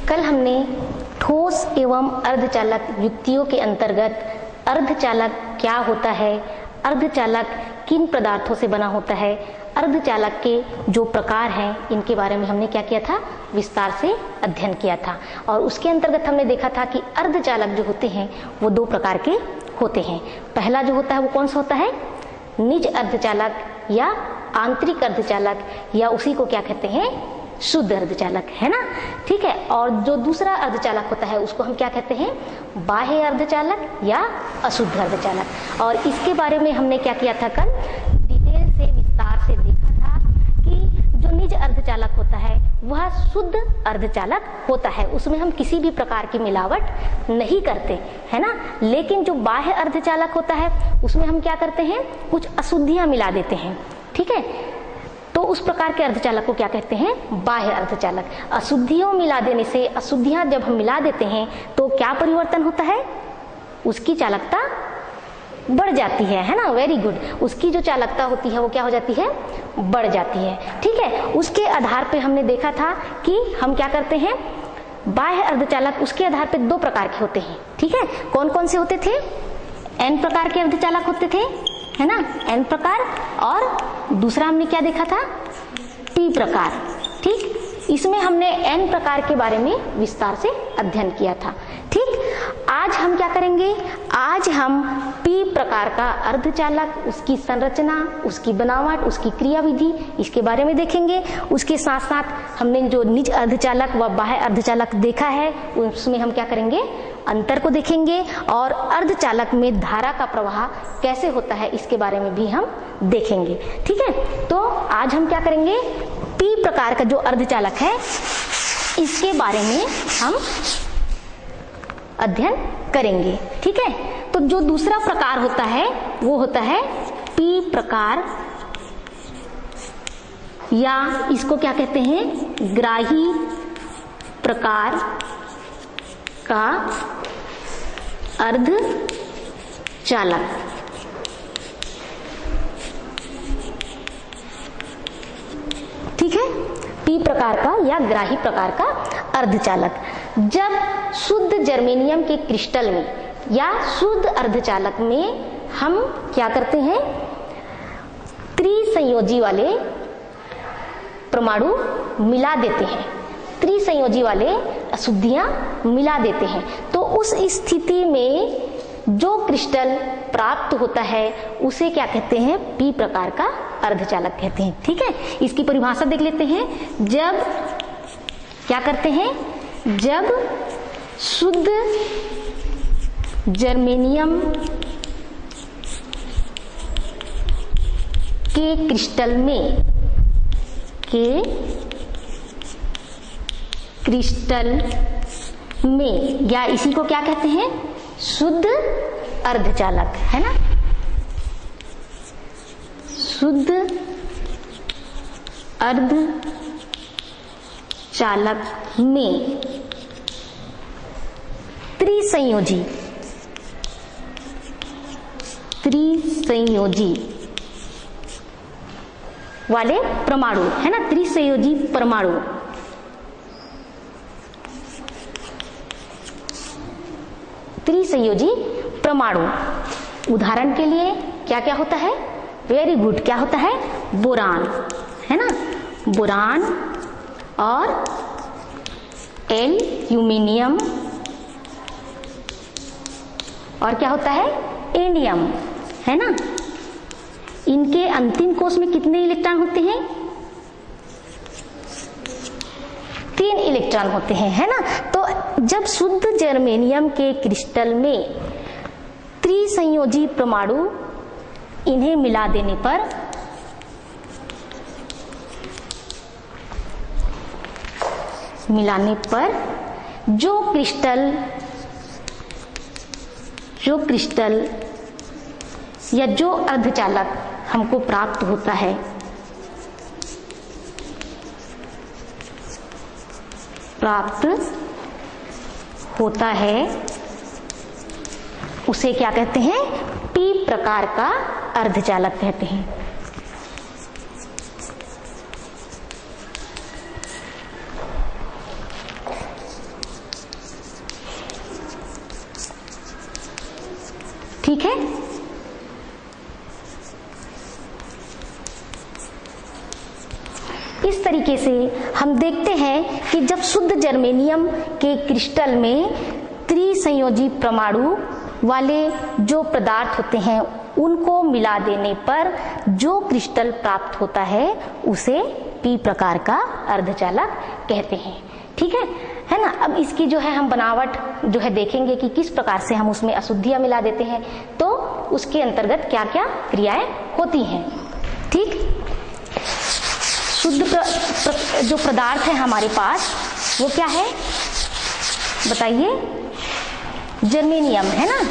कल हमने ठोस एवं अर्धचालक युक्तियों के अंतर्गत अर्धचालक क्या होता है, अर्धचालक किन पदार्थों से बना होता है, अर्धचालक के जो प्रकार हैं इनके बारे में हमने क्या किया था, विस्तार से अध्ययन किया था। और उसके अंतर्गत हमने देखा था कि अर्धचालक जो होते हैं वो दो प्रकार के होते हैं। पहला जो होता है वो कौन सा होता है, निज अर्धचालक या आंतरिक अर्धचालक, या उसी को क्या कहते हैं, शुद्ध अर्धचालक, है ना। ठीक है। और जो दूसरा अर्धचालक होता है उसको हम क्या कहते हैं, बाह्य अर्धचालक या अशुद्ध अर्धचालक। और इसके बारे में हमने क्या किया था, कल डिटेल से विस्तार से देखा था कि जो निज अर्धचालक होता है वह शुद्ध अर्धचालक होता है, उसमें हम किसी भी प्रकार की मिलावट नहीं करते, है ना। लेकिन जो बाह्य अर्धचालक होता है उसमें हम क्या करते हैं, कुछ अशुद्धियां मिला देते हैं। ठीक है। तो उस प्रकार के अर्धचालक को क्या कहते हैं, बाह्य अर्धचालक। अशुद्धियों मिला देने से, अशुद्धियां जब हम मिला देते हैं तो क्या परिवर्तन होता है, उसकी चालकता बढ़ जाती है ना। Very good. उसकी जो चालकता होती है वो क्या हो जाती है, बढ़ जाती है। ठीक है। उसके आधार पे हमने देखा था कि हम क्या करते हैं, बाह्य अर्धचालक उसके आधार पे दो प्रकार के होते हैं। ठीक है। कौन कौन से होते थे, एन प्रकार के अर्धचालक होते थे, है ना, एन प्रकार। और दूसरा हमने क्या देखा था, पी प्रकार। ठीक। इसमें हमने एन प्रकार के बारे में विस्तार से अध्ययन किया था। ठीक। आज हम क्या करेंगे, आज हम पी प्रकार का अर्धचालक, उसकी संरचना, उसकी बनावट, उसकी क्रियाविधि, इसके बारे में देखेंगे। उसके साथ साथ हमने जो निज अर्धचालक व बाह्य अर्धचालक देखा है उसमें हम क्या करेंगे, अंतर को देखेंगे। और अर्धचालक में धारा का प्रवाह कैसे होता है इसके बारे में भी हम देखेंगे। ठीक है। तो आज हम क्या करेंगे, पी प्रकार का जो अर्धचालक है इसके बारे में हम अध्ययन करेंगे। ठीक है। तो जो दूसरा प्रकार होता है वो होता है पी प्रकार, या इसको क्या कहते हैं, ग्राही प्रकार का अर्धचालक। ठीक है। पी प्रकार का या ग्राही प्रकार का अर्धचालक। जब शुद्ध जर्मेनियम के क्रिस्टल में या शुद्ध अर्धचालक में हम क्या करते हैं, त्रिसंयोजी वाले परमाणु मिला देते हैं, त्रिसंयोजी वाले अशुद्धियां मिला देते हैं, तो उस स्थिति में जो क्रिस्टल प्राप्त होता है उसे क्या कहते हैं, पी प्रकार का अर्धचालक कहते हैं। ठीक है। इसकी परिभाषा देख लेते हैं। जब क्या करते हैं, जब शुद्ध जर्मेनियम के क्रिस्टल में या इसी को क्या कहते हैं, शुद्ध अर्धचालक, है ना, शुद्ध अर्धचालक में त्रिसंयोजी वाले परमाणु, है ना, त्रिसंयोजी परमाणु, त्रिसंयोजी परमाणु। उदाहरण के लिए क्या क्या होता है, वेरी गुड, क्या होता है, बोरान, है ना, बोरान और एल्यूमिनियम, और क्या होता है, इंडियम, है ना। इनके अंतिम कोश में कितने इलेक्ट्रॉन होते हैं, 3 इलेक्ट्रॉन होते हैं, है ना। तो जब शुद्ध जर्मेनियम के क्रिस्टल में त्रिसंयोजी परमाणु इन्हें मिला देने पर जो क्रिस्टल या जो अर्धचालक हमको प्राप्त होता है उसे क्या कहते हैं, पी प्रकार का अर्धचालक कहते हैं। ठीक है। इस तरीके से हम देखते हैं कि जब शुद्ध जर्मेनियम के क्रिस्टल में त्रिसंयोजी परमाणु वाले जो पदार्थ होते हैं उनको मिला देने पर जो क्रिस्टल प्राप्त होता है उसे पी प्रकार का अर्धचालक कहते हैं। ठीक है ना। अब इसकी जो है हम बनावट जो है देखेंगे कि किस प्रकार से हम उसमें अशुद्धियां मिला देते हैं, तो उसके अंतर्गत क्या क्या क्रियाएं होती हैं। ठीक, शुद्ध जो पदार्थ है हमारे पास वो क्या है बताइए, जर्मेनियम है ना।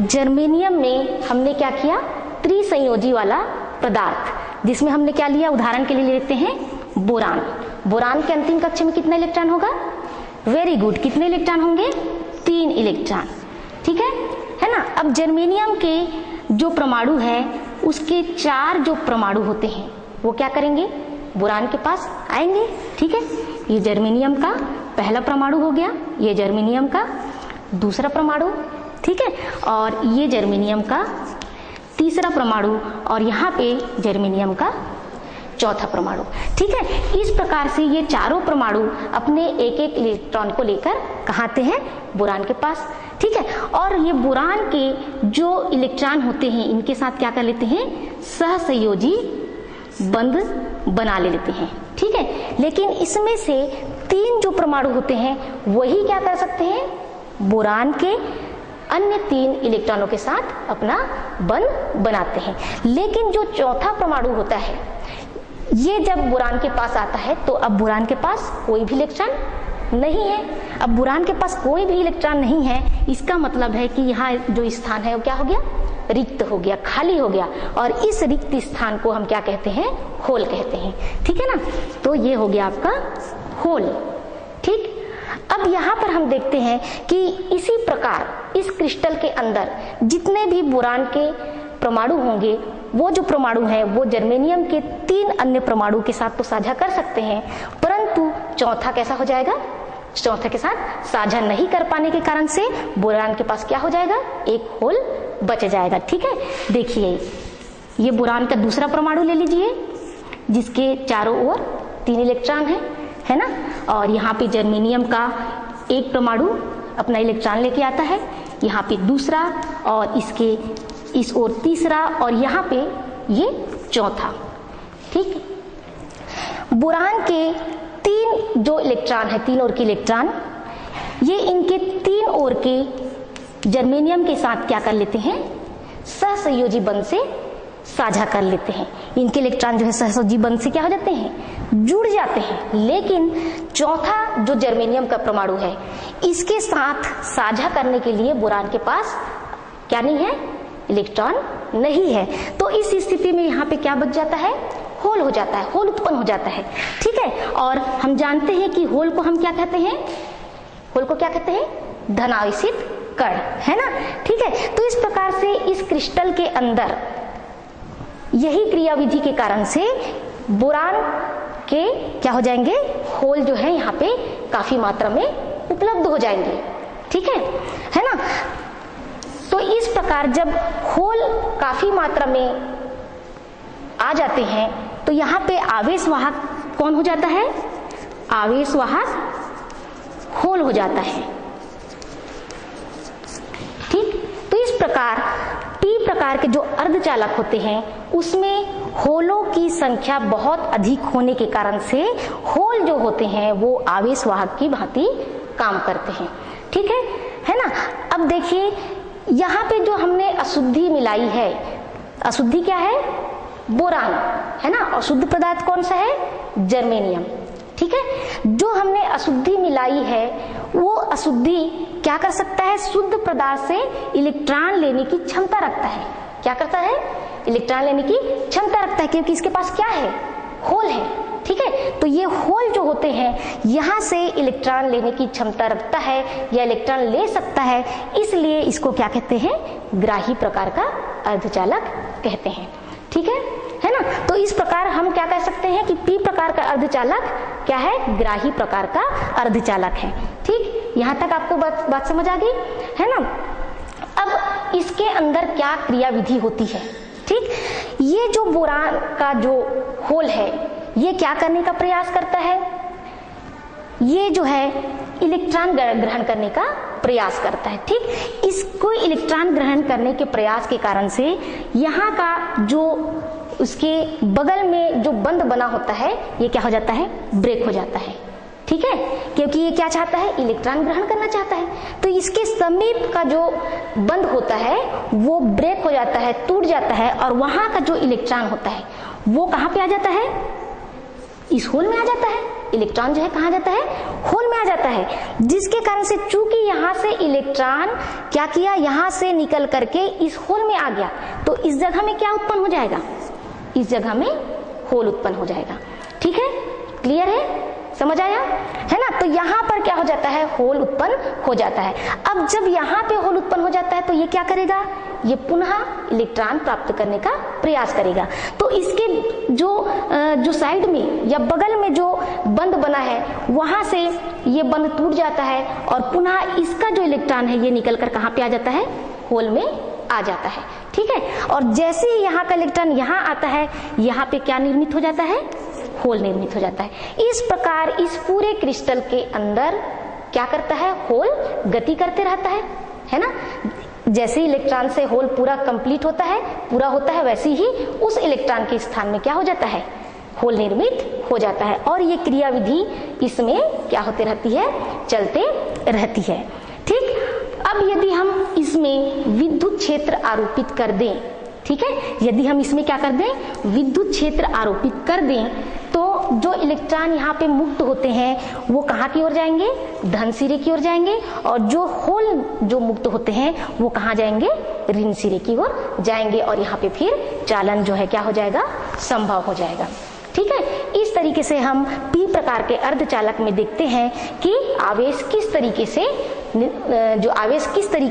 जर्मेनियम में हमने क्या किया, त्रिसंयोजी वाला पदार्थ, जिसमें हमने क्या लिया, उदाहरण के लिए लेते हैं बोरान। बोरान के अंतिम कक्ष में कितना इलेक्ट्रॉन होगा, वेरी गुड, कितने इलेक्ट्रॉन होंगे, 3 इलेक्ट्रॉन। ठीक है ना। अब जर्मेनियम के जो परमाणु है उसके 4 जो परमाणु होते हैं वो क्या करेंगे, बोरान के पास आएंगे। ठीक है, ये जर्मेनियम का पहला परमाणु हो गया, ये जर्मेनियम का दूसरा परमाणु, ठीक है, और ये जर्मेनियम का तीसरा परमाणु, और यहाँ पे जर्मेनियम का चौथा परमाणु। ठीक है, इस प्रकार से ये चारों परमाणु अपने एक एक इलेक्ट्रॉन को लेकर कहाँ आते हैं, बोरान के पास। ठीक है, और ये बोरान के जो इलेक्ट्रॉन होते हैं इनके साथ क्या कर लेते हैं, सहसंयोजी बंध बना लेते हैं। ठीक है, लेकिन इसमें से 3 जो परमाणु होते हैं वही क्या कर सकते हैं, बोरान के अन्य 3 इलेक्ट्रॉनों के साथ अपना बंध बनाते हैं। लेकिन जो चौथा परमाणु होता है ये जब बोरान के पास आता है तो अब बोरान के पास कोई भी इलेक्ट्रॉन नहीं है। अब बोरान के पास कोई भी इलेक्ट्रॉन नहीं है, इसका मतलब है कि यहाँ जो स्थान है वो क्या हो गया, रिक्त हो गया, खाली हो गया, और इस रिक्त स्थान को हम क्या कहते हैं, होल कहते हैं। ठीक है ना, तो ये हो गया आपका होल। ठीक, अब यहाँ पर हम देखते हैं कि इसी प्रकार इस क्रिस्टल के अंदर जितने भी बोरान के परमाणु होंगे वो जो परमाणु है वो जर्मेनियम के 3 अन्य परमाणु के साथ तो साझा कर सकते हैं, परंतु चौथा कैसा हो जाएगा, चौथे के साथ साझा नहीं कर पाने के कारण से बोरान के पास क्या हो जाएगा, एक होल बच जाएगा। ठीक है, देखिए ये बोरान का दूसरा परमाणु ले लीजिए जिसके चारों ओर 3 इलेक्ट्रॉन है ना, और यहाँ पे जर्मेनियम का एक परमाणु अपना इलेक्ट्रॉन लेके आता है, यहाँ पे दूसरा, और इसके इस ओर तीसरा, और यहाँ पे ये चौथा। ठीक, बोरान के 3 जो इलेक्ट्रॉन है, 3 ओर के इलेक्ट्रॉन, ये इनके 3 ओर के जर्मेनियम के साथ क्या कर लेते हैं, सहसंयोजी बंध से साझा कर लेते हैं। इनके इलेक्ट्रॉन जो है सहसंयोजी बंध से क्या हो जाते हैं, जुड़ जाते हैं। लेकिन चौथा जो जर्मेनियम का परमाणु है इसके साथ साझा करने के लिए बोरान के पास क्या नहीं है, इलेक्ट्रॉन नहीं है। तो इस स्थिति में यहाँ पे क्या बच जाता है, होल हो जाता है, होल उत्पन्न हो जाता है। ठीक है, और हम जानते हैं कि होल को हम क्या कहते हैं, होल को क्या कहते हैं, धनावेशित कण, है ना। ठीक है, तो इस प्रकार से इस क्रिस्टल के अंदर यही क्रियाविधि के कारण से बोरान के क्या हो जाएंगे, होल जो है यहाँ पे काफी मात्रा में उपलब्ध हो जाएंगे। ठीक है ना। तो इस प्रकार जब होल काफी मात्रा में आ जाते हैं तो यहाँ पे आवेशवाहक कौन हो जाता है, आवेशवाहक होल हो जाता है। ठीक, तो इस प्रकार टी प्रकार के जो अर्धचालक होते हैं उसमें होलों की संख्या बहुत अधिक होने के कारण से होल जो होते हैं वो आवेशवाहक की भांति काम करते हैं। ठीक है ना। अब देखिए यहाँ पे जो हमने अशुद्धि मिलाई है, अशुद्धि क्या है, बोरान, है ना, और शुद्ध पदार्थ कौन सा है, जर्मेनियम। ठीक है, जो हमने अशुद्धि मिलाई है वो अशुद्धि क्या कर सकता है, शुद्ध पदार्थ से इलेक्ट्रॉन लेने की क्षमता रखता है। क्या करता है, इलेक्ट्रॉन लेने की क्षमता रखता है, क्योंकि इसके पास क्या है, होल है, ठीक है। तो ये होल जो होते हैं यहाँ से इलेक्ट्रॉन लेने की क्षमता रखता है या इलेक्ट्रॉन ले सकता है, इसलिए इसको क्या कहते हैं, ग्राही प्रकार का अर्धचालक कहते हैं, ठीक है ना। तो इस प्रकार हम क्या कह सकते हैं कि पी प्रकार का अर्धचालक क्या है, ग्राही प्रकार का अर्धचालक है, ठीक। यहाँ तक आपको बात समझ आ गई है ना। अब इसके अंदर क्या क्रियाविधि होती है, ठीक। ये जो बोरान का जो होल है ये क्या करने का प्रयास करता है, ये जो है इलेक्ट्रॉन ग्रहण करने का प्रयास करता है, ठीक। इसको इलेक्ट्रॉन ग्रहण करने के प्रयास के कारण से यहाँ का जो उसके बगल में जो बंध बना होता है ये क्या हो जाता है, ब्रेक हो जाता है, ठीक है। क्योंकि ये क्या चाहता है, इलेक्ट्रॉन ग्रहण करना चाहता है। तो इसके समीप का जो बंध होता है वो ब्रेक हो जाता है, टूट जाता है, और वहां का जो इलेक्ट्रॉन होता है वो कहां पे आ जाता है, इस होल में आ जाता है। इलेक्ट्रॉन जो है कहां जाता है, होल में आ जाता है, जिसके कारण से चूंकि यहां से इलेक्ट्रॉन क्या किया, यहां से निकल करके इस होल में आ गया, तो इस जगह में क्या उत्पन्न हो जाएगा, इस जगह में होल उत्पन्न हो जाएगा, ठीक है। क्लियर है, समझ आया है ना। तो यहाँ पर क्या हो जाता है, होल उत्पन्न हो जाता है। अब जब यहाँ पे होल उत्पन्न हो जाता है तो ये क्या करेगा, ये पुनः इलेक्ट्रॉन प्राप्त करने का प्रयास करेगा। तो इसके जो साइड में या बगल में जो बंध बना है वहां से ये बंध टूट जाता है और पुनः इसका जो इलेक्ट्रॉन है ये निकल कर कहाँ पे आ जाता है, होल में आ जाता है, ठीक है। और जैसे ही यहाँ का इलेक्ट्रॉन यहाँ आता है, यहाँ पे क्या निर्मित हो जाता है, होल निर्मित हो जाता है। इस प्रकार इस पूरे क्रिस्टल के अंदर क्या करता है, होल गति करते रहता है ना। जैसे ही इलेक्ट्रॉन से होल पूरा कंप्लीट होता है, पूरा होता है, वैसे ही उस इलेक्ट्रॉन के स्थान में क्या हो जाता है, होल निर्मित हो जाता है। और ये क्रियाविधि इसमें क्या होते रहती है, चलते रहती है, ठीक। अब यदि हम इसमें विद्युत क्षेत्र आरोपित कर दें, ठीक है, यदि हम इसमें क्या कर दें, विद्युत क्षेत्र आरोपित कर दें, तो जो इलेक्ट्रॉन यहाँ पे मुक्त होते हैं वो कहाँ की ओर जाएंगे, धन सिरे की ओर जाएंगे, और जो होल जो मुक्त होते हैं वो कहाँ जाएंगे, ऋण सिरे की ओर जाएंगे, और यहाँ पे फिर चालन जो है क्या हो जाएगा, संभव हो जाएगा, ठीक है। इस तरीके से हम पी प्रकार के अर्धचालक में देखते हैं कि आवेश किस तरीके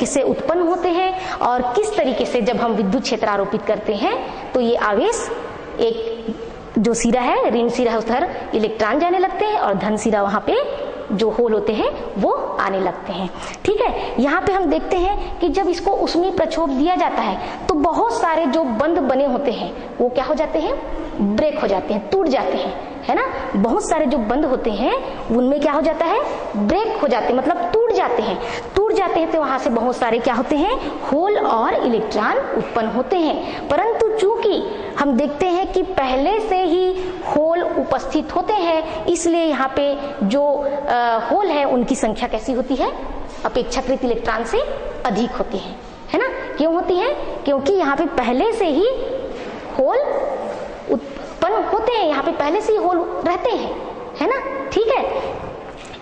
से उत्पन्न होते हैं, और किस तरीके से जब हम विद्युत क्षेत्र आरोपित करते हैं तो ये आवेश, एक जो सिरा है, ऋण सिरा, उधर इलेक्ट्रॉन जाने लगते हैं, और धन सिरा वहां पे जो होल होते हैं वो आने लगते हैं, ठीक है। यहाँ पे हम देखते हैं कि जब इसको ऊष्मीय प्रक्षोभ दिया जाता है तो बहुत सारे जो बंध बने होते हैं वो क्या हो जाते हैं, ब्रेक हो जाते हैं, टूट जाते हैं, है ना। बहुत सारे जो बंध होते हैं उनमें क्या हो जाता है, ब्रेक हो जाते हैं, मतलब टूट जाते हैं तो वहां से बहुत सारे क्या होते हैं, होल और इलेक्ट्रॉन उत्पन्न होते हैं। परंतु चूंकि हम देखते हैं कि पहले से ही होल उपस्थित होते हैं, इसलिए यहाँ पे जो होल है उनकी संख्या कैसी होती है, अपेक्षाकृत इलेक्ट्रॉन से अधिक होती है ना। क्यों होती है, क्योंकि यहाँ पे पहले से ही होल उत्पन्न होते हैं, यहाँ पे पहले से ही होल रहते हैं, है ना, ठीक है।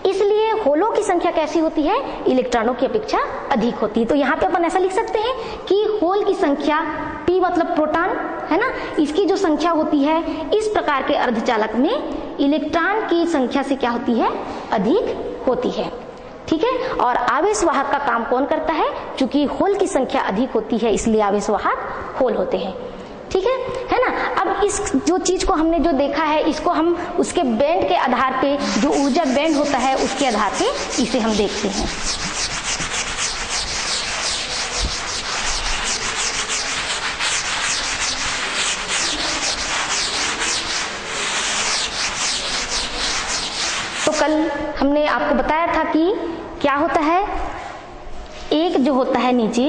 इसलिए होलों की संख्या कैसी होती है, इलेक्ट्रॉनों की अपेक्षा अधिक होती है। तो यहाँ पे अपन ऐसा लिख सकते हैं कि होल की संख्या P मतलब प्रोटॉन, है ना, इसकी जो संख्या होती है इस प्रकार के अर्धचालक में इलेक्ट्रॉन की संख्या से क्या होती है, अधिक होती है, ठीक है। और आवेश वाहक का काम कौन करता है, चूंकि होल की संख्या अधिक होती है इसलिए आवेश वाहक होल होते हैं, ठीक है ना। अब इस जो चीज को हमने जो देखा है इसको हम उसके बैंड के आधार पे, जो ऊर्जा बैंड होता है उसके आधार पे इसे हम देखते हैं। तो कल हमने आपको बताया था कि क्या होता है, एक जो होता है नीचे,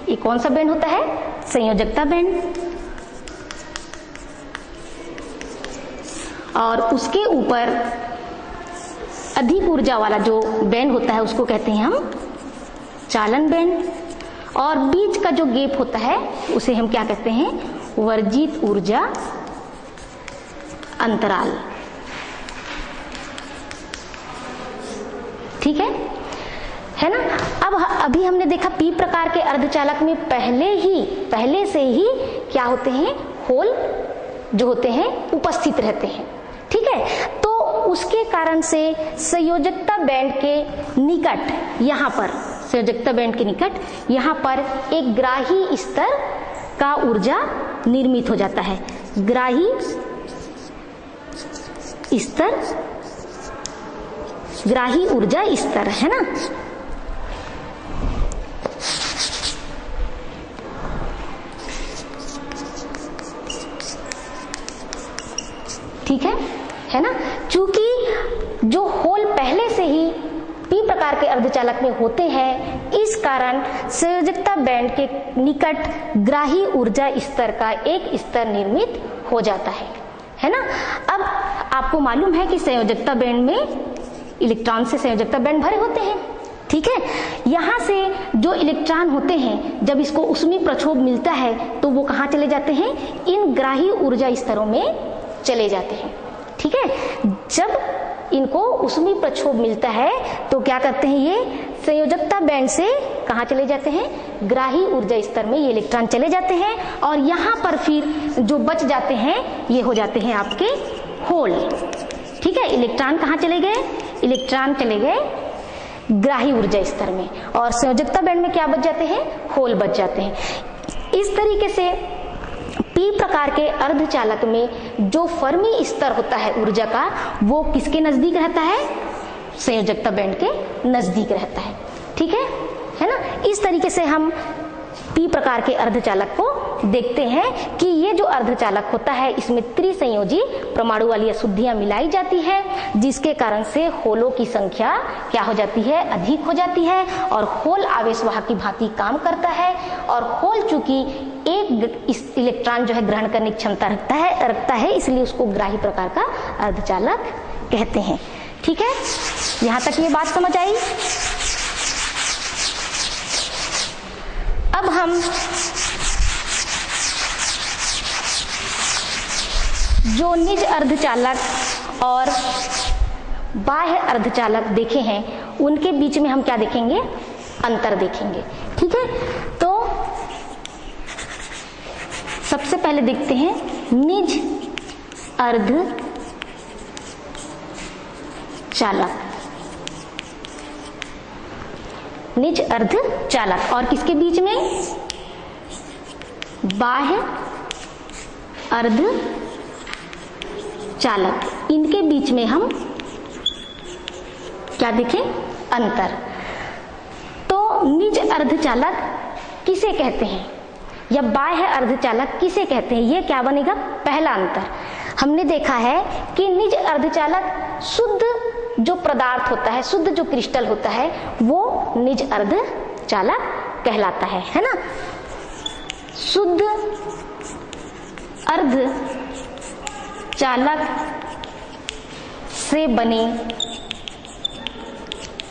ये कौन सा बैंड होता है, संयोजकता बैंड, और उसके ऊपर अधिक ऊर्जा वाला जो बैंड होता है उसको कहते हैं हम चालन बैंड, और बीच का जो गैप होता है उसे हम क्या कहते हैं, वर्जित ऊर्जा अंतराल, ठीक है ना। अब अभी हमने देखा पी प्रकार के अर्धचालक में पहले से ही क्या होते हैं, होल जो होते हैं उपस्थित रहते हैं। ठीक है, तो उसके कारण से संयोजकता बैंड के निकट, यहाँ पर संयोजकता बैंड के निकट यहाँ पर एक ग्राही स्तर का ऊर्जा निर्मित हो जाता है। ग्राही स्तर, ग्राही ऊर्जा स्तर, है ना। ठीक है ना। चूंकि जो होल पहले से ही पी प्रकार के अर्धचालक में होते हैं, इस कारण संयोजकता बैंड के निकट ग्राही ऊर्जा स्तर का एक स्तर निर्मित हो जाता है ना। अब आपको मालूम है कि संयोजकता बैंड में इलेक्ट्रॉन से संयोजकता बैंड भरे होते हैं। ठीक है, यहाँ से जो इलेक्ट्रॉन होते हैं, जब इसको ऊष्मीय प्रक्षोभ मिलता है तो वो कहाँ चले जाते हैं, इन ग्राही ऊर्जा स्तरों में चले जाते हैं। ठीक है, जब इनको ऊष्मीय प्रक्षोभ मिलता है तो क्या करते हैं, ये संयोजकता बैंड से कहाँ चले जाते हैं, ग्राही ऊर्जा स्तर में ये इलेक्ट्रॉन चले जाते हैं, और यहाँ पर फिर जो बच जाते हैं ये हो जाते हैं आपके होल। ठीक है, इलेक्ट्रॉन कहाँ चले गए, इलेक्ट्रॉन चले गए ग्राही ऊर्जा स्तर में, और संयोजकता बैंड में क्या बच जाते हैं, होल बच जाते हैं। इस तरीके से पी प्रकार के अर्धचालक में जो फर्मी स्तर होता है ऊर्जा का, वो किसके नजदीक रहता है, संयोजकता बैंड के नजदीक रहता है। ठीक है ना। इस तरीके से हम पी प्रकार के अर्धचालक को देखते हैं कि ये जो अर्धचालक होता है इसमें त्रिसंयोजी परमाणु वाली अशुद्धियां मिलाई जाती है, जिसके कारण से होलों की संख्या क्या हो जाती है, अधिक हो जाती है, और होल आवेशवाहक की भांति काम करता है। और होल चूंकि एक इलेक्ट्रॉन जो है ग्रहण करने की क्षमता रखता है, इसलिए उसको ग्राही प्रकार का अर्धचालक कहते हैं। ठीक है, यहां तक ये बात समझ आई। अब हम जो निज अर्धचालक और बाह्य अर्धचालक देखे हैं, उनके बीच में हम क्या देखेंगे, अंतर देखेंगे। ठीक है, तो सबसे पहले देखते हैं निज अर्धचालक। निज अर्धचालक और किसके बीच में, बाह्य अर्धचालक, इनके बीच में हम क्या देखें, अंतर। तो निज अर्धचालक किसे कहते हैं या बाह्य अर्धचालक किसे कहते हैं, ये क्या बनेगा, पहला अंतर। हमने देखा है कि निज अर्धचालक शुद्ध जो पदार्थ होता है, शुद्ध जो क्रिस्टल होता है, वो निज अर्धचालक कहलाता है ना। शुद्ध अर्धचालक से बने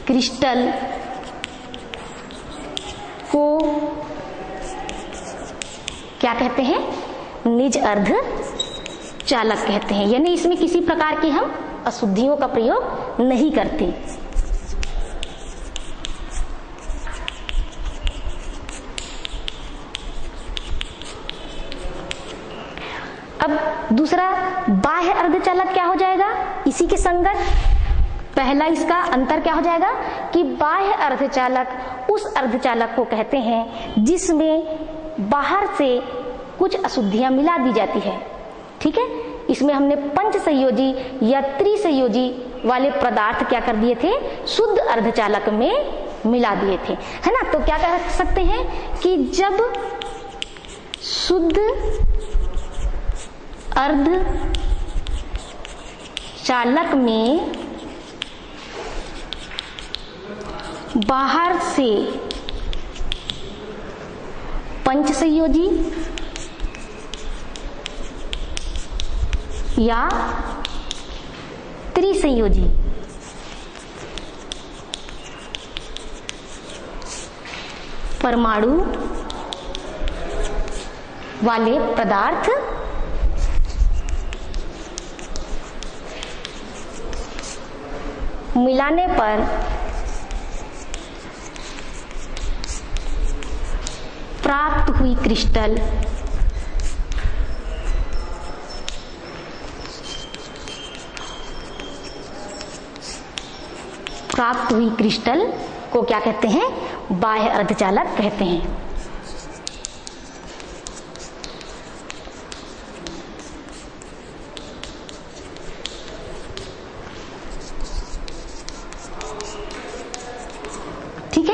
क्रिस्टल को क्या कहते हैं, निज अर्धचालक कहते हैं। यानी इसमें किसी प्रकार की हम अशुद्धियों का प्रयोग नहीं करते। अब दूसरा बाह्य अर्धचालक क्या हो जाएगा, इसी के संगत पहला इसका अंतर क्या हो जाएगा कि बाह्य अर्धचालक उस अर्धचालक को कहते हैं जिसमें बाहर से कुछ अशुद्धियां मिला दी जाती है। ठीक है, इसमें हमने पंच संयोजी या त्रिसंयोजी वाले पदार्थ क्या कर दिए थे, शुद्ध अर्धचालक में मिला दिए थे, है ना। तो क्या कर सकते हैं कि जब शुद्ध अर्धचालक में बाहर से पंच संयोजी या त्रिसंयोजी परमाणु वाले पदार्थ मिलाने पर प्राप्त हुई क्रिस्टल प्राप्त हुई क्रिस्टल को क्या कहते हैं? बाह्य अर्धचालक कहते हैं। ठीक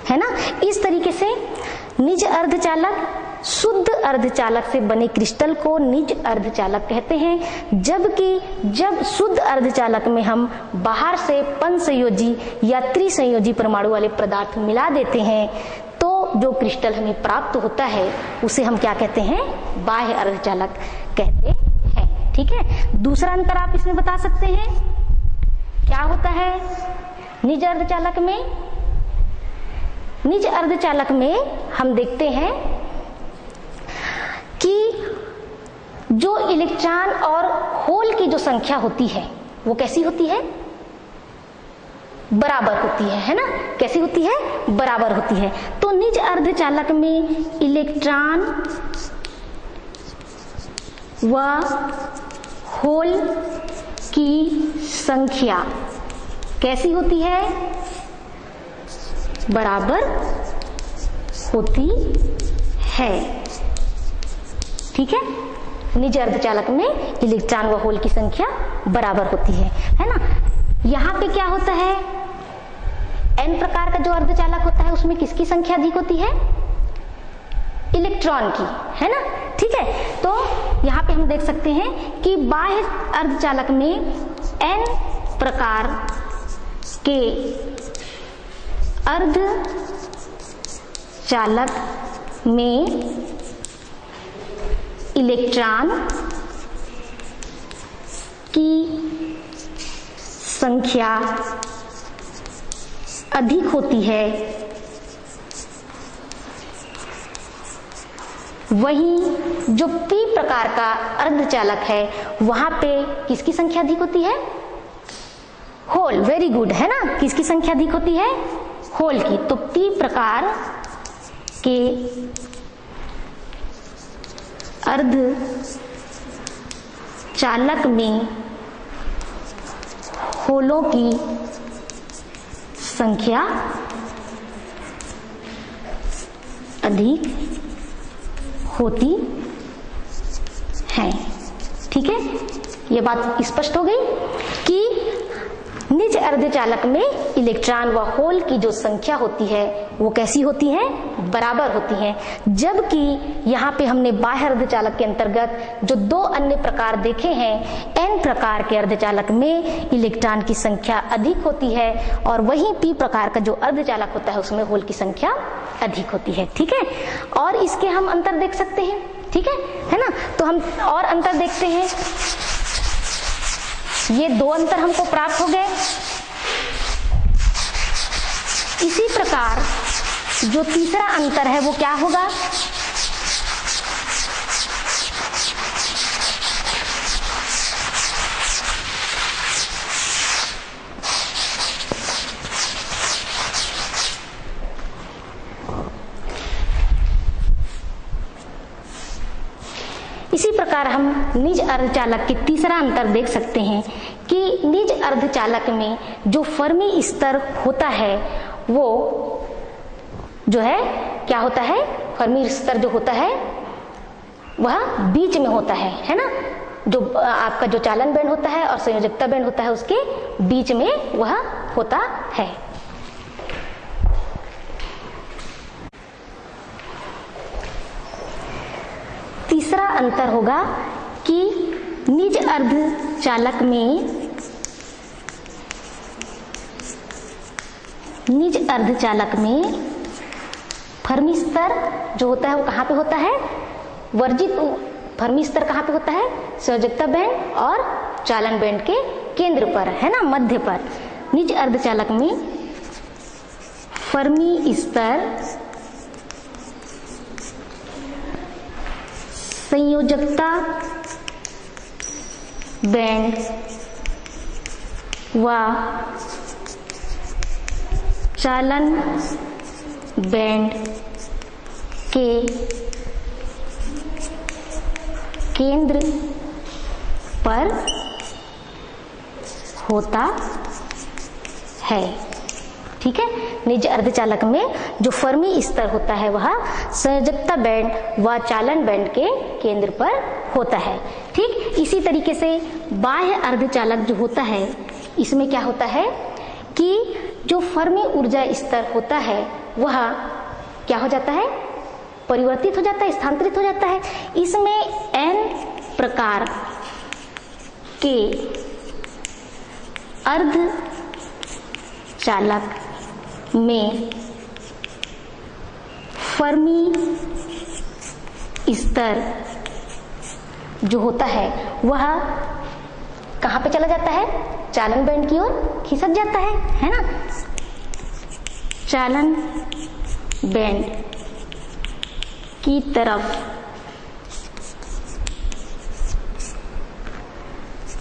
है ना? इस तरीके से निज अर्धचालक, शुद्ध अर्धचालक से बने क्रिस्टल को निज अर्धचालक कहते हैं, जबकि जब शुद्ध अर्धचालक में हम बाहर से पंचसंयोजी या त्रिसंयोजी परमाणु वाले पदार्थ मिला देते हैं तो जो क्रिस्टल हमें प्राप्त होता है उसे हम क्या कहते हैं? बाह्य अर्धचालक कहते हैं। ठीक है, दूसरा अंतर आप इसमें बता सकते हैं क्या होता है निज अर्धचालक में? निज अर्धचालक में हम देखते हैं कि जो इलेक्ट्रॉन और होल की जो संख्या होती है वो कैसी होती है? बराबर होती है ना? कैसी होती है? बराबर होती है। तो निज अर्धचालक में इलेक्ट्रॉन व होल की संख्या कैसी होती है? बराबर होती है। ठीक है, निज अर्धचालक में इलेक्ट्रॉन व होल की संख्या बराबर होती है ना? यहाँ पे क्या होता है? n प्रकार का जो अर्धचालक होता है उसमें किसकी संख्या अधिक होती है? इलेक्ट्रॉन की, है ना? ठीक है, तो यहाँ पे हम देख सकते हैं कि बाह्य अर्धचालक में n प्रकार के अर्धचालक में इलेक्ट्रॉन की संख्या अधिक होती है, वहीं जो p प्रकार का अर्धचालक है वहां पे किसकी संख्या अधिक होती है? होल। वेरी गुड, है ना? किसकी संख्या अधिक होती है? होल की। तो p प्रकार के अर्धचालक में होलों की संख्या अधिक होती है। ठीक है, ये बात स्पष्ट हो गई कि निज अर्धचालक में इलेक्ट्रॉन व होल की जो संख्या होती है वो कैसी होती है? बराबर होती है, जबकि यहाँ पे हमने बाह्य अर्धचालक के अंतर्गत जो दो अन्य प्रकार देखे हैं, n प्रकार के अर्धचालक में इलेक्ट्रॉन की संख्या अधिक होती है और वहीं p प्रकार का जो अर्धचालक होता है उसमें होल की संख्या अधिक होती है। ठीक है, और इसके हम अंतर देख सकते हैं। ठीक है ना? तो हम और अंतर देखते हैं। ये दो अंतर हमको प्राप्त हो गए। इसी प्रकार जो तीसरा अंतर है वो क्या होगा? इसी प्रकार हम निज अर्धचालक के तीसरा अंतर देख सकते हैं कि निज अर्धचालक में जो फर्मी स्तर होता है वो जो है क्या होता है? फर्मी स्तर जो होता है वह बीच में होता है ना? जो आपका जो चालन बैंड होता है और संयोजकता बैंड होता है उसके बीच में वह होता है। तीसरा अंतर होगा कि निज अर्धचालक में फर्मी स्तर जो होता है वो कहाँ पे होता है? वर्जित फर्मी स्तर कहाँ पे होता है? संयोजकता बैंड और चालन बैंड के केंद्र पर, है ना? मध्य पर। निज अर्धचालक में फर्मी स्तर संयोजकता बैंड व चालन बैंड के केंद्र पर होता है। ठीक है, निज अर्धचालक में जो फर्मी स्तर होता है वह संयोजकता बैंड व चालन बैंड के केंद्र पर होता है। ठीक, इसी तरीके से बाह्य अर्धचालक जो होता है इसमें क्या होता है कि जो फर्मी ऊर्जा स्तर होता है वह क्या हो जाता है, परिवर्तित हो जाता है, स्थानांतरित हो जाता है। इसमें n प्रकार के अर्धचालक में फर्मी स्तर जो होता है वह कहाँ पे चला जाता है, चालन बैंड की ओर खिसक जाता है ना। चालन बैंड की तरफ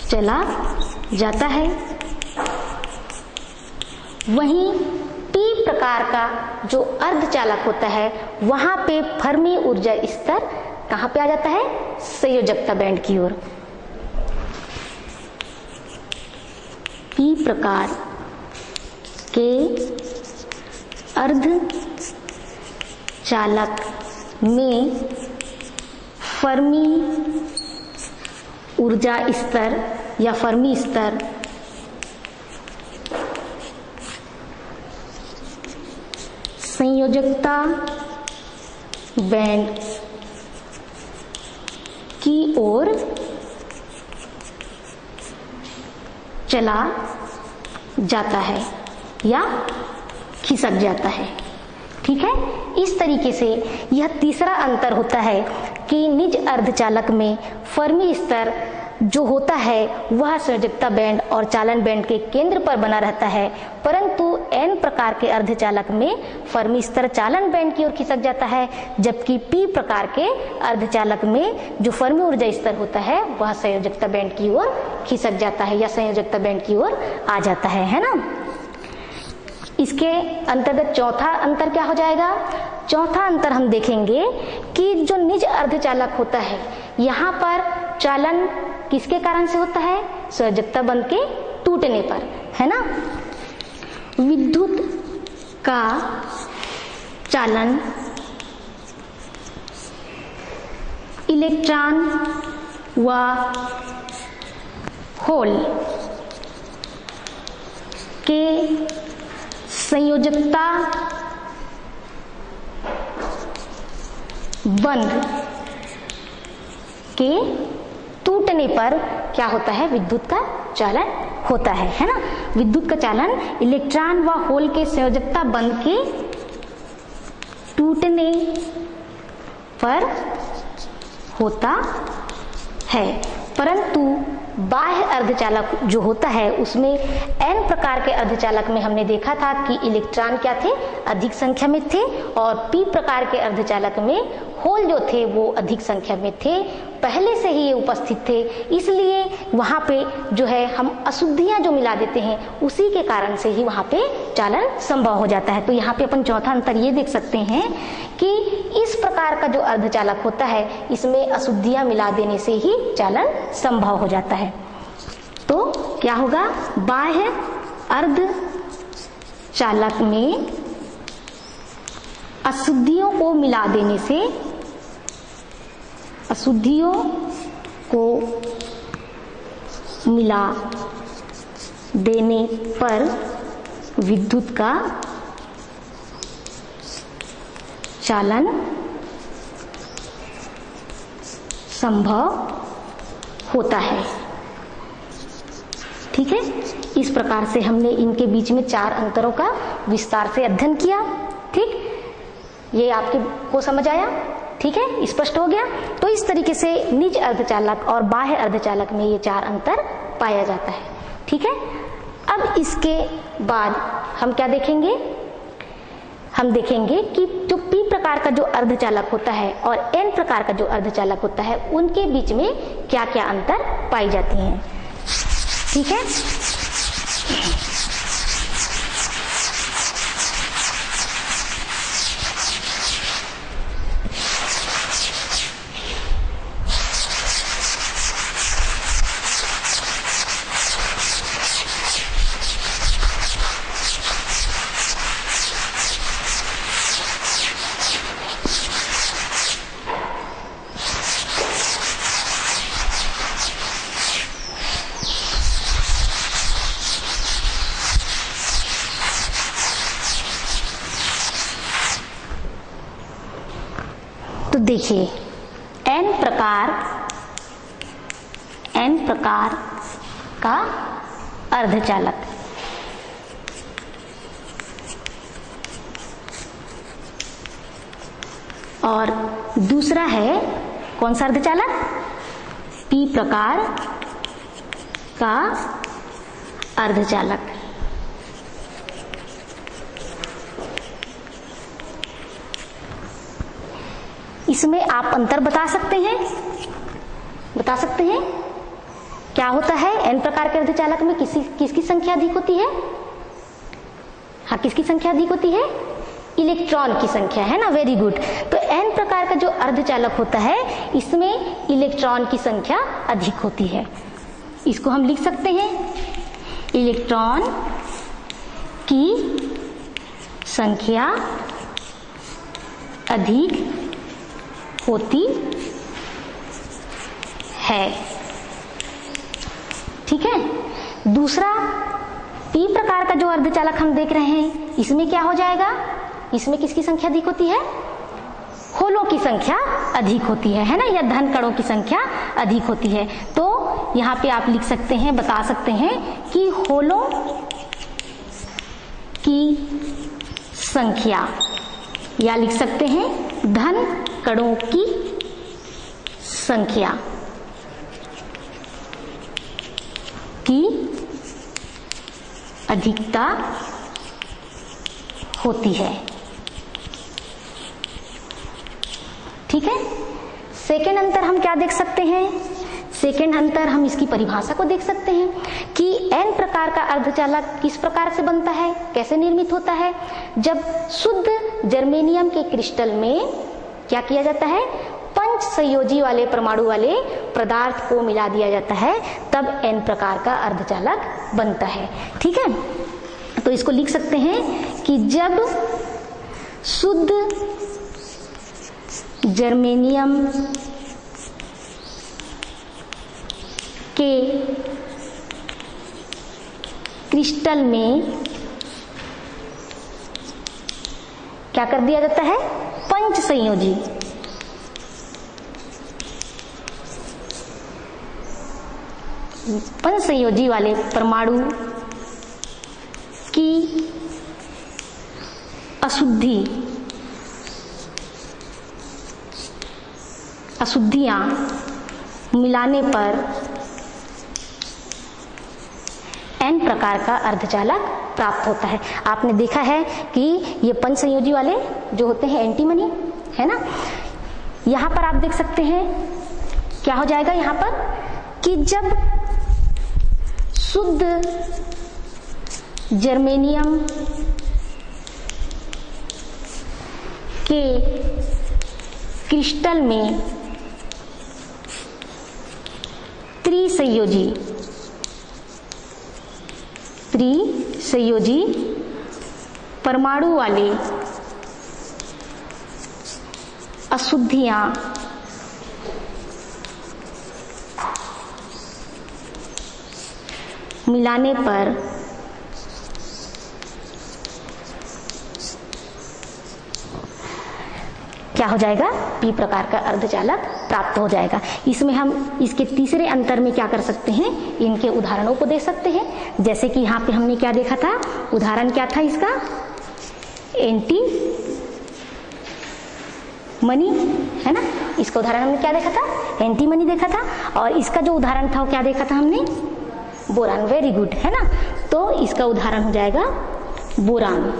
चला जाता है। वहीं पी प्रकार का जो अर्धचालक होता है वहां पे फर्मी ऊर्जा स्तर कहां पे आ जाता है, संयोजकता बैंड की ओर। पी प्रकार के अर्धचालक में फर्मी ऊर्जा स्तर या फर्मी स्तर संयोजकता बैंड की ओर चला जाता है या खिसक जाता है। ठीक है, इस तरीके से यह तीसरा अंतर होता है कि निज अर्धचालक में फर्मी स्तर जो होता है वह संयोजकता बैंड और चालन बैंड के केंद्र पर बना रहता है, परंतु n प्रकार के अर्धचालक में फर्मी स्तर चालन बैंड की ओर खिसक जाता है, जबकि p प्रकार के अर्धचालक में जो फर्मी ऊर्जा स्तर होता है वह संयोजकता बैंड की ओर खिसक जाता है या संयोजकता बैंड की ओर आ जाता है ना। इसके अंतर्गत चौथा अंतर क्या हो जाएगा, चौथा अंतर हम देखेंगे कि जो निज अर्धचालक होता है यहाँ पर चालन किसके कारण से होता है, संयोजकता बंध के टूटने पर, है ना। विद्युत का चालन इलेक्ट्रॉन व होल के संयोजकता बंध के टूटने पर क्या होता है, विद्युत का चालन होता है ना। विद्युत का चालन इलेक्ट्रॉन व होल के संयोजकता बंध के टूटने पर होता है, परंतु बाह्य अर्धचालक जो होता है उसमें n प्रकार के अर्धचालक में हमने देखा था कि इलेक्ट्रॉन क्या थे, अधिक संख्या में थे, और p प्रकार के अर्धचालक में होल जो थे वो अधिक संख्या में थे, पहले से ही ये उपस्थित थे, इसलिए वहां पे जो है हम अशुद्धियां जो मिला देते हैं उसी के कारण से ही वहां पे चालन संभव हो जाता है। तो यहाँ पे अपन चौथा अंतर ये देख सकते हैं कि इस प्रकार का जो अर्धचालक होता है इसमें अशुद्धियां मिला देने से ही चालन संभव हो जाता है। तो क्या होगा, बाह्य अर्धचालक में अशुद्धियों को मिला देने से, अशुद्धियों को मिला देने पर विद्युत का चालन संभव होता है। ठीक है, इस प्रकार से हमने इनके बीच में चार अंतरों का विस्तार से अध्ययन किया। ठीक, ये आपके को समझ आया, ठीक है, स्पष्ट हो गया। तो इस तरीके से निज अर्धचालक और बाह्य अर्धचालक में ये चार अंतर पाया जाता है। ठीक है, अब इसके बाद हम क्या देखेंगे, हम देखेंगे कि जो p प्रकार का जो अर्धचालक होता है और n प्रकार का जो अर्धचालक होता है उनके बीच में क्या क्या अंतर पाई जाती हैं। ठीक है, देखिए n प्रकार का अर्धचालक, और दूसरा है कौन सा अर्धचालक, p प्रकार का अर्धचालक। इसमें आप अंतर बता सकते हैं क्या होता है। n प्रकार के अर्धचालक में किसकी संख्या अधिक होती है? हाँ, किसकी संख्या अधिक होती है? इलेक्ट्रॉन की संख्या, है ना, वेरी गुड। तो n प्रकार का जो अर्धचालक होता है इसमें इलेक्ट्रॉन की संख्या अधिक होती है। इसको हम लिख सकते हैं, इलेक्ट्रॉन की संख्या अधिक होती है, ठीक है। दूसरा p प्रकार का जो अर्धचालक हम देख रहे हैं इसमें क्या हो जाएगा, इसमें किसकी संख्या अधिक होती है? होलों की संख्या अधिक होती है ना, या धन कणों की संख्या अधिक होती है। तो यहाँ पे आप लिख सकते हैं, बता सकते हैं कि होलों की संख्या, या लिख सकते हैं धन कणों की संख्या की अधिकता होती है, ठीक है। सेकेंड अंतर हम क्या देख सकते हैं? सेकेंड अंतर हम इसकी परिभाषा को देख सकते हैं कि n प्रकार का अर्धचालक किस प्रकार से बनता है, कैसे निर्मित होता है। जब शुद्ध जर्मेनियम के क्रिस्टल में क्या किया जाता है, पंच संयोजी वाले परमाणु वाले पदार्थ को मिला दिया जाता है, तब n प्रकार का अर्धचालक बनता है, ठीक है। तो इसको लिख सकते हैं कि जब शुद्ध जर्मेनियम के क्रिस्टल में क्या कर दिया जाता है, पंच संयोजी वाले परमाणु की अशुद्धियां मिलाने पर n प्रकार का अर्धचालक प्राप्त होता है। आपने देखा है कि ये पंच संयोजी वाले जो होते हैं एंटीमनी, है ना। यहां पर आप देख सकते हैं क्या हो जाएगा यहां पर कि जब शुद्ध जर्मेनियम के क्रिस्टल में त्रिसंयोजी परमाणु वाले अशुद्धियां मिलाने पर क्या हो जाएगा, p प्रकार का अर्धचालक प्राप्त हो जाएगा। इसमें हम इसके तीसरे अंतर में क्या कर सकते हैं, इनके उदाहरणों को दे सकते हैं। जैसे कि यहाँ पे हमने क्या देखा था, उदाहरण क्या था इसका, एंटी मनी, है ना। इसका उदाहरण हमने क्या देखा था, एंटी मनी देखा था। और इसका जो उदाहरण था वो क्या देखा था हमने, बोरान, वेरी गुड, है ना। तो इसका उदाहरण हो जाएगा बोरान,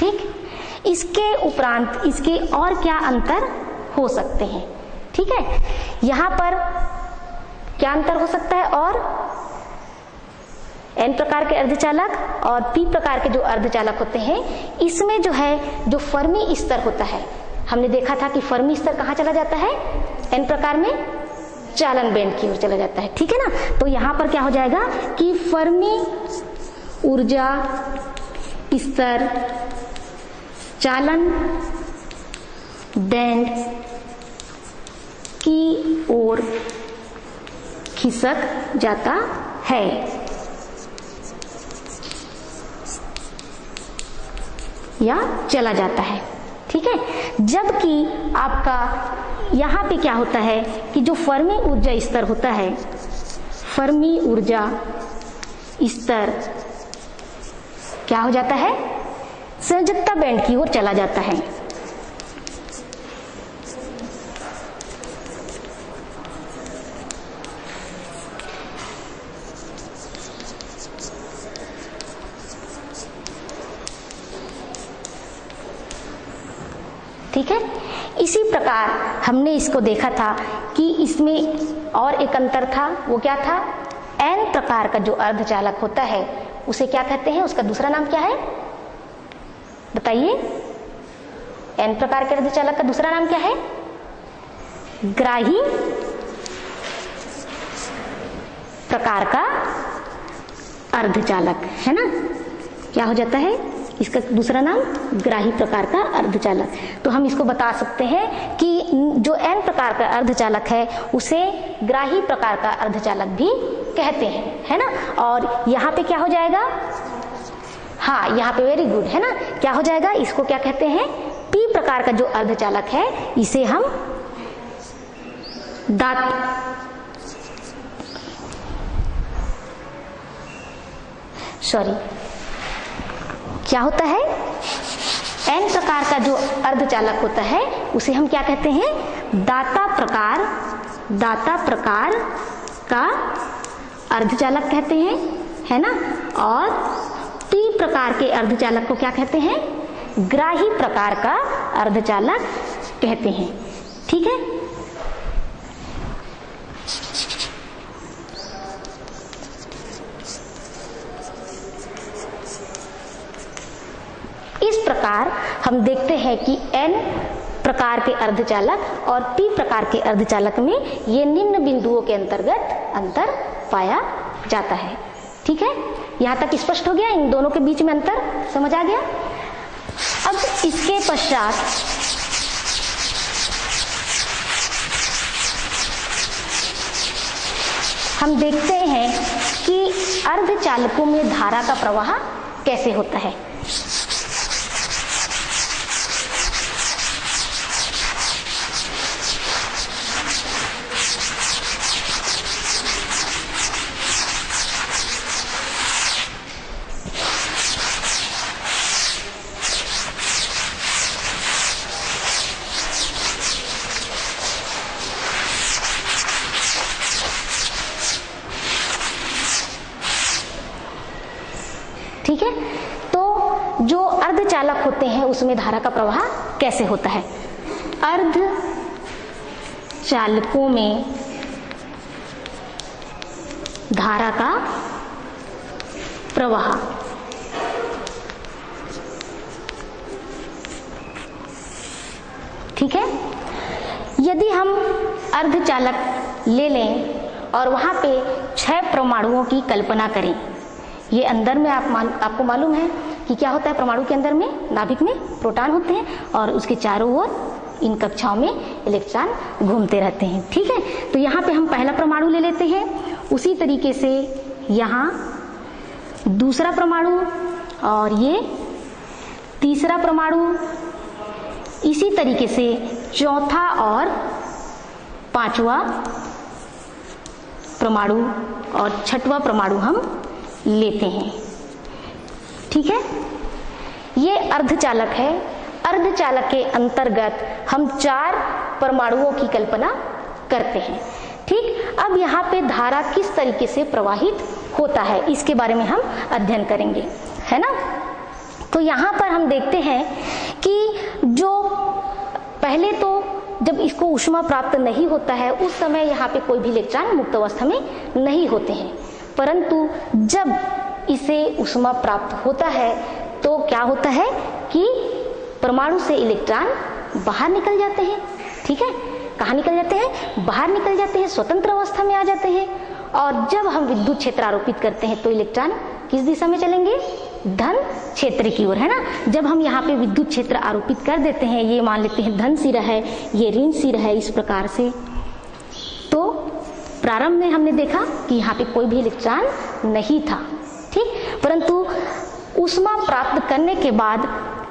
ठीक। इसके उपरांत इसके और क्या अंतर हो सकते हैं, ठीक है। यहां पर क्या अंतर हो सकता है, और n प्रकार के अर्धचालक और p प्रकार के जो अर्धचालक होते हैं इसमें जो है, जो फर्मी स्तर होता है, हमने देखा था कि फर्मी स्तर कहाँ चला जाता है, n प्रकार में चालन बैंड की ओर चला जाता है, ठीक है ना। तो यहां पर क्या हो जाएगा कि फर्मी ऊर्जा स्तर चालन बैंड की ओर खिसक जाता है, या चला जाता है, ठीक है। जबकि आपका यहाँ पे क्या होता है कि जो फर्मी ऊर्जा स्तर होता है, फर्मी ऊर्जा स्तर क्या हो जाता है, संयोजकता बैंड की ओर चला जाता है। ठीक है, इसी प्रकार हमने इसको देखा था कि इसमें और एक अंतर था, वो क्या था, एन प्रकार का जो अर्धचालक होता है उसे क्या कहते हैं, उसका दूसरा नाम क्या है बताइए। एन प्रकार के अर्धचालक का दूसरा नाम क्या है, ग्राही प्रकार का अर्धचालक, है ना। क्या हो जाता है, इसका दूसरा नाम ग्राही प्रकार का अर्धचालक। तो हम इसको बता सकते हैं कि जो एन प्रकार का अर्धचालक है उसे ग्राही प्रकार का अर्धचालक भी कहते हैं, है ना। और यहाँ पे क्या हो जाएगा, हाँ यहाँ पे वेरी गुड, है ना, क्या हो जाएगा, इसको क्या कहते हैं, पी प्रकार का जो अर्धचालक है इसे हम क्या होता है, एन प्रकार का जो अर्धचालक होता है उसे हम क्या कहते हैं, दाता प्रकार का अर्धचालक कहते हैं, है ना। और पी प्रकार के अर्धचालक को क्या कहते हैं, ग्राही प्रकार का अर्धचालक कहते हैं। ठीक है, इस प्रकार हम देखते हैं कि एन प्रकार के अर्धचालक और पी प्रकार के अर्धचालक में ये निम्न बिंदुओं के अंतर्गत अंतर पाया जाता है। ठीक है, यहाँ तक स्पष्ट हो गया, इन दोनों के बीच में अंतर समझ आ गया। अब इसके पश्चात हम देखते हैं कि अर्धचालकों में धारा का प्रवाह कैसे होता है। ठीक है, तो जो अर्धचालक होते हैं उसमें धारा का प्रवाह कैसे होता है। अर्धचालकों में धारा का प्रवाह ठीक है, यदि हम अर्धचालक ले लें और वहां पे 6 परमाणुओं की कल्पना करें। ये अंदर में आपको मालूम है कि क्या होता है, परमाणु के अंदर में नाभिक में प्रोटॉन होते हैं और उसके चारों ओर इन कक्षाओं में इलेक्ट्रॉन घूमते रहते हैं। ठीक है, तो यहाँ पे हम पहला परमाणु ले लेते हैं, उसी तरीके से यहाँ दूसरा परमाणु और ये तीसरा परमाणु, इसी तरीके से चौथा और पांचवा परमाणु और छठवां परमाणु हम लेते हैं। ठीक है, ये अर्धचालक है। अर्धचालक के अंतर्गत हम 4 परमाणुओं की कल्पना करते हैं। ठीक, अब यहाँ पे धारा किस तरीके से प्रवाहित होता है इसके बारे में हम अध्ययन करेंगे, है ना। तो यहाँ पर हम देखते हैं कि जो पहले तो जब इसको ऊष्मा प्राप्त नहीं होता है उस समय यहाँ पे कोई भी इलेक्ट्रॉन मुक्त अवस्था में नहीं होते हैं, परंतु जब इसे ऊष्मा प्राप्त होता है तो क्या होता है कि परमाणु से इलेक्ट्रॉन बाहर निकल जाते हैं। ठीक है, कहाँ निकल जाते हैं, बाहर निकल जाते हैं, स्वतंत्र अवस्था में आ जाते हैं। और जब हम विद्युत क्षेत्र आरोपित करते हैं तो इलेक्ट्रॉन किस दिशा में चलेंगे, धन क्षेत्र की ओर, है ना। जब हम यहाँ पे विद्युत क्षेत्र आरोपित कर देते हैं, ये मान लेते हैं धन सिरा है, ये ऋण सिरा है, इस प्रकार से, तो प्रारंभ में हमने देखा कि यहाँ पे कोई भी इलेक्ट्रॉन नहीं था। ठीक, परंतु ऊष्मा प्राप्त करने के बाद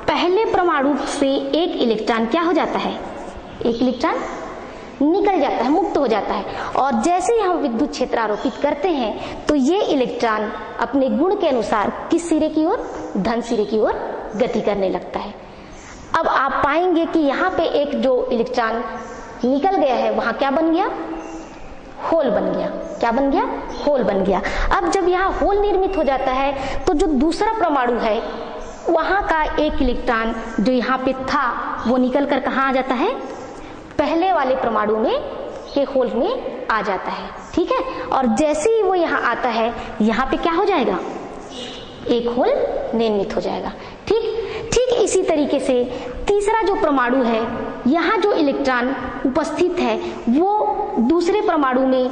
पहले परमाणु से एक इलेक्ट्रॉन क्या हो जाता है, एक इलेक्ट्रॉन निकल जाता है, मुक्त हो जाता है। और जैसे ही हम विद्युत क्षेत्र आरोपित करते हैं तो ये इलेक्ट्रॉन अपने गुण के अनुसार किस सिरे की ओर, धन सिरे की ओर गति करने लगता है। अब आप पाएंगे कि यहाँ पे एक जो इलेक्ट्रॉन निकल गया है वहां क्या बन गया, होल बन गया। क्या बन गया, होल बन गया। अब जब यहाँ होल निर्मित हो जाता है तो जो दूसरा परमाणु है वहां का एक इलेक्ट्रॉन जो यहाँ पे था वो निकल कर कहाँ आ जाता है, पहले वाले परमाणु में के होल में आ जाता है। ठीक है, और जैसे ही वो यहाँ आता है यहाँ पे क्या हो जाएगा, एक होल निर्मित हो जाएगा। ठीक इसी तरीके से तीसरा जो परमाणु है, यहाँ जो इलेक्ट्रॉन उपस्थित है वो दूसरे परमाणु में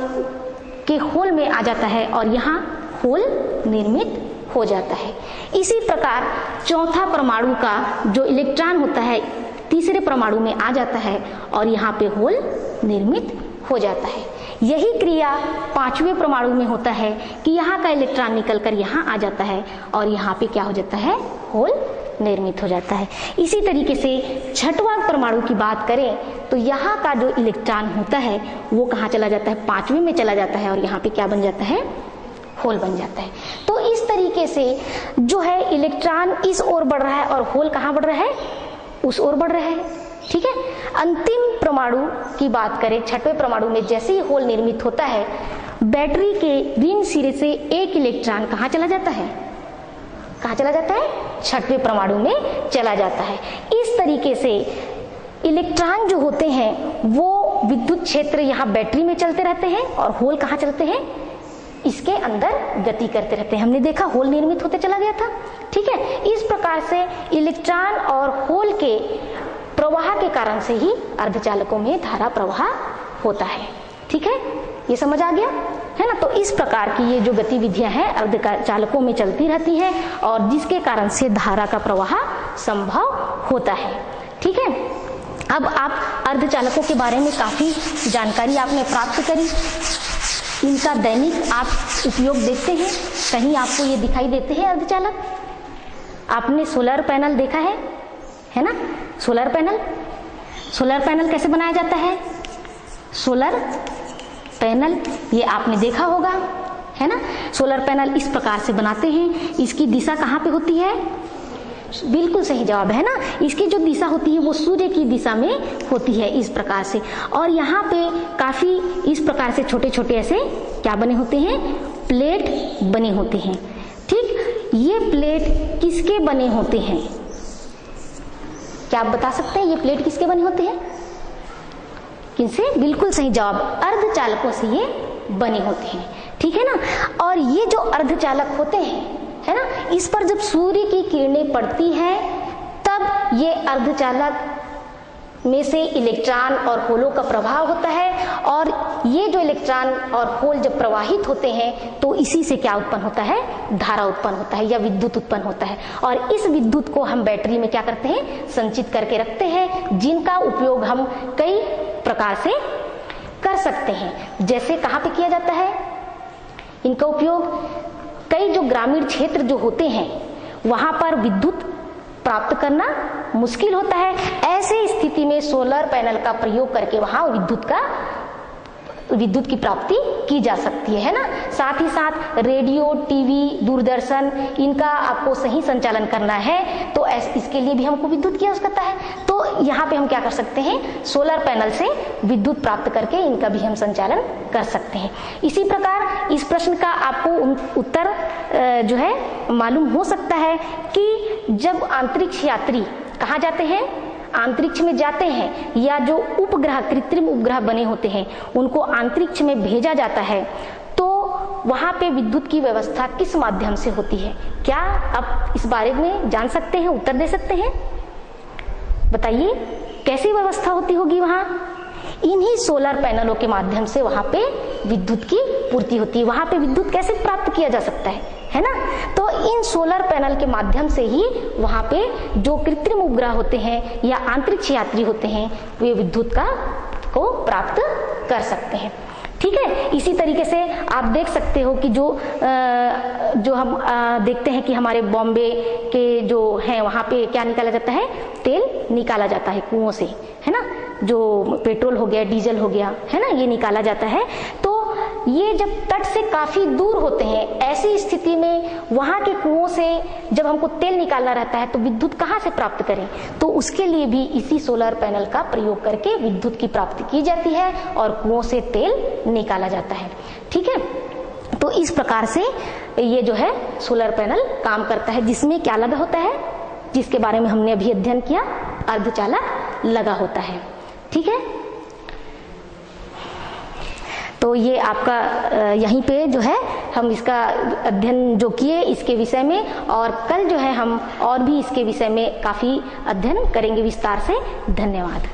के होल में आ जाता है और यहाँ होल निर्मित हो जाता है। इसी प्रकार चौथा परमाणु का जो इलेक्ट्रॉन होता है तीसरे परमाणु में आ जाता है और यहाँ पे होल निर्मित हो जाता है। यही क्रिया पांचवें परमाणु में होता है कि यहाँ का इलेक्ट्रॉन निकलकर यहाँ आ जाता है और यहाँ पे क्या हो जाता है, होल निर्मित हो जाता है। इसी तरीके से छठवां परमाणु की बात करें तो यहाँ का जो इलेक्ट्रॉन होता है वो कहाँ चला जाता है, पांचवें में चला जाता है और यहाँ पे क्या बन जाता है, होल बन जाता है। तो इस तरीके से जो है इलेक्ट्रॉन इस ओर बढ़ रहा है और होल कहाँ बढ़ रहा है, उस ओर बढ़ रहा है। ठीक है, अंतिम परमाणु की बात करें, छठवें परमाणु में जैसे ही होल निर्मित होता है बैटरी के ऋण सिरे से एक इलेक्ट्रॉन कहाँ चला जाता है, कहाँ चला जाता है, छठवें परमाणु में चला जाता है। इस तरीके से इलेक्ट्रॉन जो होते हैं वो विद्युत क्षेत्र यहाँ बैटरी में चलते रहते हैं और होल कहाँ चलते हैं, इसके अंदर गति करते रहते हैं। हमने देखा होल निर्मित होते चला गया था। ठीक है, इस प्रकार से इलेक्ट्रॉन और होल के प्रवाह के कारण से ही अर्धचालकों में धारा प्रवाह होता है। ठीक है, ये समझ आ गया है ना। तो इस प्रकार की ये जो गतिविधियां हैं अर्धचालकों में चलती रहती हैं और जिसके कारण से धारा का प्रवाह संभव होता है। ठीक है, अब आप अर्धचालकों के बारे में काफी जानकारी आपने प्राप्त करी। इनका दैनिक आप उपयोग देखते हैं, कहीं आपको ये दिखाई देते हैं अर्धचालक। आपने सोलर पैनल देखा है ना। सोलर पैनल कैसे बनाया जाता है, सोलर पैनल ये आपने देखा होगा है ना। सोलर पैनल इस प्रकार से बनाते हैं। इसकी दिशा कहाँ पे होती है, बिल्कुल सही जवाब है ना। इसकी जो दिशा होती है वो सूर्य की दिशा में होती है इस प्रकार से। और यहाँ पे काफी इस प्रकार से छोटे छोटे ऐसे क्या बने होते हैं, प्लेट बने होते हैं। ठीक, ये प्लेट किसके बने होते हैं, क्या आप बता सकते हैं ये प्लेट किसके बने होते हैं, किनसे, बिल्कुल सही जवाब, अर्धचालकों से ये बने होते हैं। ठीक है ना। और ये जो अर्धचालक होते हैं है ना, इस पर जब सूर्य की किरणें पड़ती हैं तब ये अर्धचालक में से इलेक्ट्रॉन और होलों का प्रभाव होता है और ये जो इलेक्ट्रॉन और होल जब प्रवाहित होते हैं तो इसी से क्या उत्पन्न होता है, धारा उत्पन्न होता है या विद्युत उत्पन्न होता है। और इस विद्युत को हम बैटरी में क्या करते हैं, संचित करके रखते हैं, जिनका उपयोग हम कई प्रकार से कर सकते हैं। जैसे कहाँ पे किया जाता है इनका उपयोग, कई जो ग्रामीण क्षेत्र जो होते हैं वहां पर विद्युत प्राप्त करना मुश्किल होता है। ऐसे स्थिति में सोलर पैनल का प्रयोग करके वहां विद्युत की प्राप्ति की जा सकती है ना। साथ ही साथ रेडियो, टीवी, दूरदर्शन इनका आपको सही संचालन करना है तो इसके लिए भी हमको विद्युत की आवश्यकता है। तो यहाँ पे हम क्या कर सकते हैं, सोलर पैनल से विद्युत प्राप्त करके इनका भी हम संचालन कर सकते हैं। इसी प्रकार इस प्रश्न का आपको उत्तर जो है मालूम हो सकता है कि जब अंतरिक्ष यात्री कहाँ जाते हैं, अंतरिक्ष में जाते हैं या जो उपग्रह, कृत्रिम उपग्रह बने होते हैं उनको अंतरिक्ष में भेजा जाता है तो वहां पे विद्युत की व्यवस्था किस माध्यम से होती है, क्या आप इस बारे में जान सकते हैं, उत्तर दे सकते हैं, बताइए कैसी व्यवस्था होती होगी वहां। इन्हीं सोलर पैनलों के माध्यम से वहां पे विद्युत की पूर्ति होती है। वहां पे विद्युत कैसे प्राप्त किया जा सकता है ना। तो इन सोलर पैनल के माध्यम से ही वहां पे जो कृत्रिम उपग्रह होते हैं या अंतरिक्ष यात्री होते हैं वे विद्युत को प्राप्त कर सकते हैं। ठीक है, इसी तरीके से आप देख सकते हो कि जो हम देखते हैं कि हमारे बॉम्बे के जो हैं वहां पे क्या निकाला जाता है, तेल निकाला जाता है कुओं से, है ना। जो पेट्रोल हो गया, डीजल हो गया, है ना, ये निकाला जाता है। तो ये जब तट से काफी दूर होते हैं, ऐसी स्थिति में वहां के कुओं से जब हमको तेल निकालना रहता है तो विद्युत कहाँ से प्राप्त करें, तो उसके लिए भी इसी सोलर पैनल का प्रयोग करके विद्युत की प्राप्ति की जाती है और कुओं से तेल निकाला जाता है। ठीक है, तो इस प्रकार से ये जो है सोलर पैनल काम करता है, जिसमें क्या लगा होता है, जिसके बारे में हमने अभी अध्ययन किया, अर्धचालक लगा होता है। ठीक है, तो ये आपका यहीं पे जो है हम इसका अध्ययन जो किए इसके विषय में, और कल जो है हम और भी इसके विषय में काफी अध्ययन करेंगे विस्तार से। धन्यवाद।